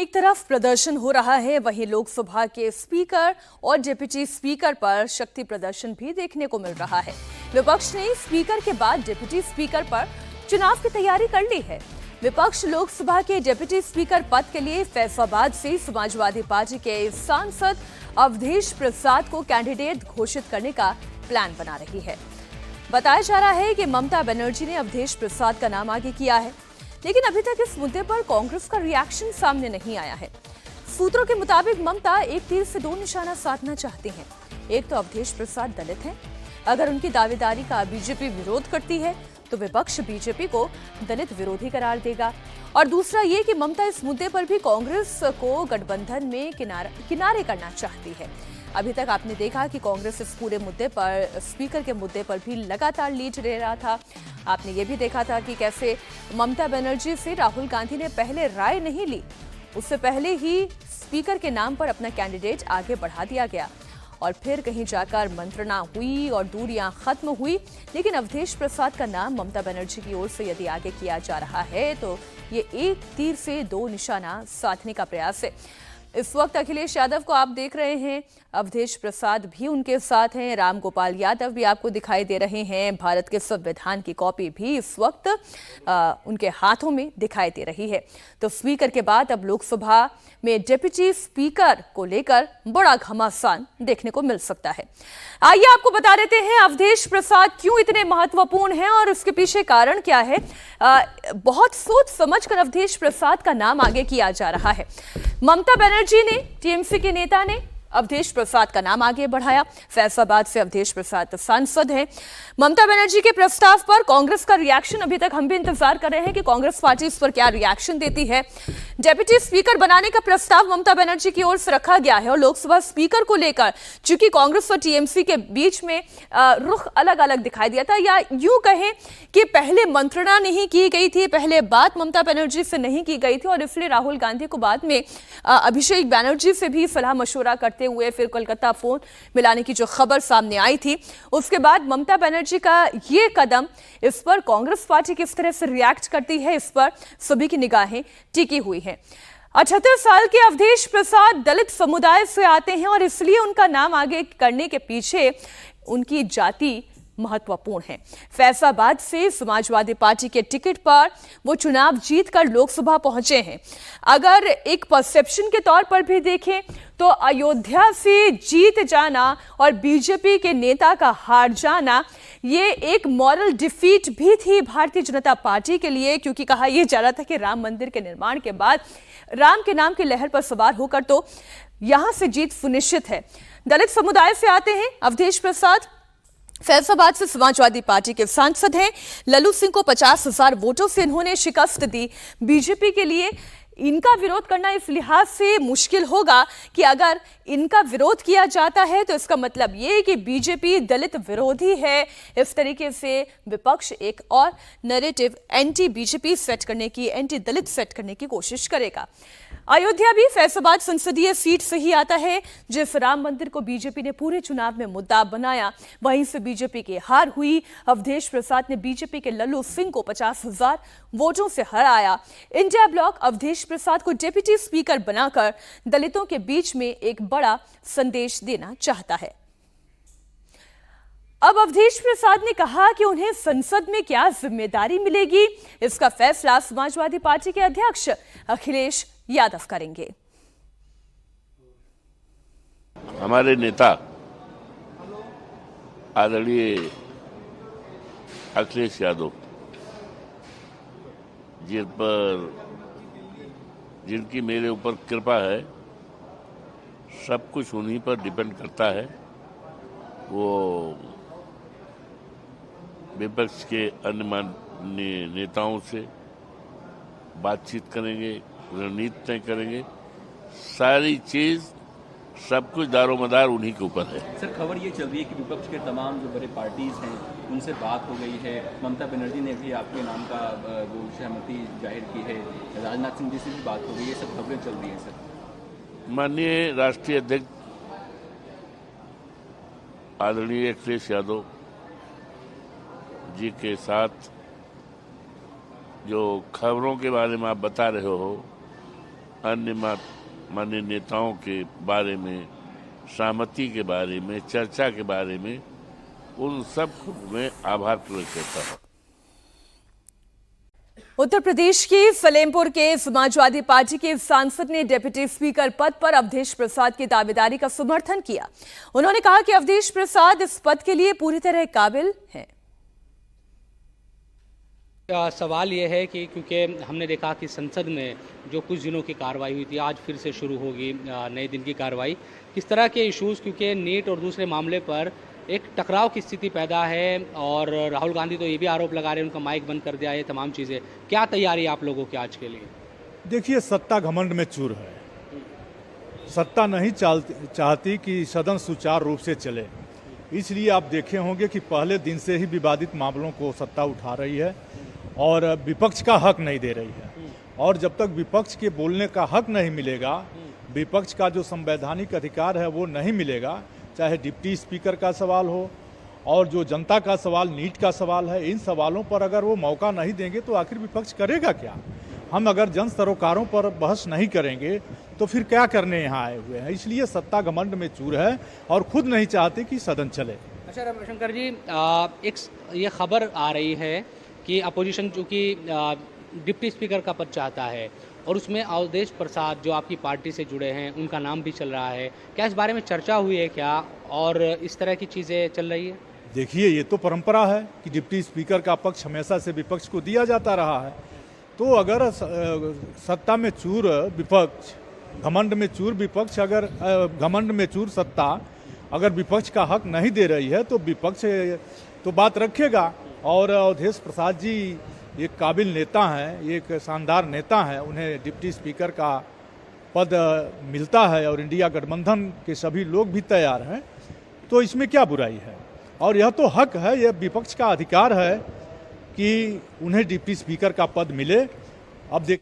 एक तरफ प्रदर्शन हो रहा है, वहीं लोकसभा के स्पीकर और डिप्टी स्पीकर पर शक्ति प्रदर्शन भी देखने को मिल रहा है। विपक्ष ने स्पीकर के बाद डिप्टी स्पीकर पर चुनाव की तैयारी कर ली है। विपक्ष लोकसभा के डिप्टी स्पीकर पद के लिए फैसलाबाद से समाजवादी पार्टी के सांसद अवधेश प्रसाद को कैंडिडेट घोषित करने का प्लान बना रही है। बताया जा रहा है कि ममता बनर्जी ने अवधेश प्रसाद का नाम आगे किया है, लेकिन अभी तक इस मुद्दे पर कांग्रेस का रिएक्शन सामने नहीं आया है। सूत्रों के मुताबिक ममता एक तीर से दो निशाना साधना चाहती हैं। एक तो अवधेश प्रसाद दलित हैं, अगर उनकी दावेदारी का बीजेपी विरोध करती है तो विपक्ष बीजेपी को दलित विरोधी करार देगा, और दूसरा ये कि ममता इस मुद्दे पर भी कांग्रेस को गठबंधन में किनारे करना चाहती है। अभी तक आपने देखा कि कांग्रेस इस पूरे मुद्दे पर, स्पीकर के मुद्दे पर भी लगातार लीड ले रहा था। आपने ये भी देखा था कि कैसे ममता बनर्जी से राहुल गांधी ने पहले राय नहीं ली, उससे पहले ही स्पीकर के नाम पर अपना कैंडिडेट आगे बढ़ा दिया गया और फिर कहीं जाकर मंत्रणा हुई और दूरियां खत्म हुई। लेकिन अवधेश प्रसाद का नाम ममता बनर्जी की ओर से यदि आगे किया जा रहा है तो ये एक तीर से दो निशाना साधने का प्रयास है। इस वक्त अखिलेश यादव को आप देख रहे हैं, अवधेश प्रसाद भी उनके साथ हैं, राम गोपाल यादव भी आपको दिखाई दे रहे हैं। भारत के संविधान की कॉपी भी इस वक्त उनके हाथों में दिखाई दे रही है। तो स्पीकर के बाद अब लोकसभा में डिप्टी स्पीकर को लेकर बड़ा घमासान देखने को मिल सकता है। आइए आपको बता देते हैं अवधेश प्रसाद क्यों इतने महत्वपूर्ण हैं और उसके पीछे कारण क्या है। बहुत सोच समझकर अवधेश प्रसाद का नाम आगे किया जा रहा है। ममता बनर्जी ने, टीएमसी के नेता ने अवधेश प्रसाद का नाम आगे बढ़ाया। फैसलाबाद से अवधेश प्रसाद सांसद हैं। ममता बनर्जी के प्रस्ताव पर कांग्रेस का रिएक्शन, अभी तक हम भी इंतजार कर रहे हैं कि कांग्रेस पार्टी इस पर क्या रिएक्शन देती है। डिप्टी स्पीकर बनाने का प्रस्ताव ममता बनर्जी की ओर से रखा गया है और लोकसभा स्पीकर को लेकर चूंकि कांग्रेस और टीएमसी के बीच में रुख अलग अलग दिखाई दिया था, या यूं कहें कि पहले मंत्रणा नहीं की गई थी, पहले बात ममता बनर्जी से नहीं की गई थी और इसलिए राहुल गांधी को बाद में अभिषेक बनर्जी से भी सलाह मशवरा करते हुए फिर कोलकाता फोन मिलाने की जो खबर सामने आई थी, उसके बाद ममता बनर्जी का ये कदम, इस पर कांग्रेस पार्टी किस तरह से रिएक्ट करती है, इस पर सभी की निगाहें टिकी हुई हैं। 78 साल के अवधेश प्रसाद दलित समुदाय से आते हैं और इसलिए उनका नाम आगे करने के पीछे उनकी जाति महत्वपूर्ण है। फैसलाबाद से समाजवादी पार्टी के टिकट पर वो चुनाव जीतकर लोकसभा पहुंचे हैं। अगर एक परसेप्शन के तौर पर भी देखें तो अयोध्या से जीत जाना और बीजेपी के नेता का हार जाना, ये एक मॉरल डिफीट भी थी भारतीय जनता पार्टी के लिए, क्योंकि कहा यह जा रहा था कि राम मंदिर के निर्माण के बाद राम के नाम की लहर पर सवार होकर तो यहां से जीत सुनिश्चित है। दलित समुदाय से आते हैं अवधेश प्रसाद, फैसलाबाद से समाजवादी पार्टी के सांसद हैं। लल्लू सिंह को 50,000 वोटों से इन्होंने शिकस्त दी। बीजेपी के लिए इनका विरोध करना इस लिहाज से मुश्किल होगा कि अगर इनका विरोध किया जाता है तो इसका मतलब ये कि बीजेपी दलित विरोधी है। इस तरीके से विपक्ष एक और नैरेटिव एंटी बीजेपी सेट करने की, एंटी दलित सेट करने की कोशिश करेगा। अयोध्या भी फैसलाबाद संसदीय सीट से ही आता है। जिस राम मंदिर को बीजेपी ने पूरे चुनाव में मुद्दा बनाया, वहीं से बीजेपी की हार हुई। अवधेश प्रसाद ने बीजेपी के लल्लू सिंह को 50,000 वोटों से हराया। इंडिया ब्लॉक अवधेश प्रसाद को डिप्टी स्पीकर बनाकर दलितों के बीच में एक बड़ा संदेश देना चाहता है। अब अवधेश प्रसाद ने कहा कि उन्हें संसद में क्या जिम्मेदारी मिलेगी, इसका फैसला समाजवादी पार्टी के अध्यक्ष अखिलेश यादव करेंगे। हमारे नेता आदरणीय अखिलेश यादव जिनकी मेरे ऊपर कृपा है, सब कुछ उन्हीं पर डिपेंड करता है। वो विपक्ष के अन्य माननीय नेताओं से बातचीत करेंगे, रणनीति तय करेंगे, सारी चीज सब कुछ दारोमदार उन्हीं के ऊपर है। सर, खबर ये चल रही है कि विपक्ष के तमाम जो बड़े पार्टीज हैं उनसे बात हो गई है। ममता बनर्जी ने भी आपके नाम का वो सहमति जाहिर की है, राजनाथ सिंह जी से भी बात हो गई, ये सब खबरें चल रही हैं सर। माननीय राष्ट्रीय अध्यक्ष आदरणीय अखिलेश यादव जी के साथ जो खबरों के बारे में आप बता रहे हो, अन्य मान्य नेताओं के बारे में, सहमति के बारे में, चर्चा के बारे में, उन सब में आभार प्रकट करता हूँ। उत्तर प्रदेश के सलेमपुर के समाजवादी पार्टी के सांसद ने डिप्टी स्पीकर पद पर अवधेश प्रसाद की दावेदारी का समर्थन किया। उन्होंने कहा कि अवधेश प्रसाद इस पद के लिए पूरी तरह काबिल हैं। सवाल यह है कि क्योंकि हमने देखा कि संसद में जो कुछ दिनों की कार्रवाई हुई थी, आज फिर से शुरू होगी नए दिन की कार्रवाई। किस तरह के इश्यूज़, क्योंकि नीट और दूसरे मामले पर एक टकराव की स्थिति पैदा है और राहुल गांधी तो ये भी आरोप लगा रहे हैं उनका माइक बंद कर दिया है, तमाम चीज़ें। क्या तैयारी आप लोगों की आज के लिए? देखिए, सत्ता घमंड में चूर है। सत्ता नहीं चाहती कि सदन सुचारू रूप से चले। इसलिए आप देखे होंगे कि पहले दिन से ही विवादित मामलों को सत्ता उठा रही है और विपक्ष का हक नहीं दे रही है। और जब तक विपक्ष के बोलने का हक नहीं मिलेगा, विपक्ष का जो संवैधानिक अधिकार है वो नहीं मिलेगा, चाहे डिप्टी स्पीकर का सवाल हो और जो जनता का सवाल, नीट का सवाल है, इन सवालों पर अगर वो मौका नहीं देंगे तो आखिर विपक्ष करेगा क्या? हम अगर जन सरोकारों पर बहस नहीं करेंगे तो फिर क्या करने यहाँ आए हुए हैं? इसलिए सत्ता घमंड में चूर है और खुद नहीं चाहते कि सदन चले। अच्छा रविशंकर जी, एक ये खबर आ रही है कि अपोजिशन चूँकि डिप्टी स्पीकर का पद चाहता है और उसमें अवधेश प्रसाद जो आपकी पार्टी से जुड़े हैं उनका नाम भी चल रहा है। क्या इस बारे में चर्चा हुई है क्या और इस तरह की चीज़ें चल रही है? देखिए, ये तो परंपरा है कि डिप्टी स्पीकर का पक्ष हमेशा से विपक्ष को दिया जाता रहा है। तो अगर सत्ता में चूर विपक्ष, घमंड में चूर विपक्ष, अगर घमंड में चूर सत्ता अगर विपक्ष का हक नहीं दे रही है तो विपक्ष तो बात रखेगा। और अवधेश प्रसाद जी एक काबिल नेता हैं, एक शानदार नेता हैं, उन्हें डिप्टी स्पीकर का पद मिलता है और इंडिया गठबंधन के सभी लोग भी तैयार हैं, तो इसमें क्या बुराई है? और यह तो हक है, यह विपक्ष का अधिकार है कि उन्हें डिप्टी स्पीकर का पद मिले। अब देख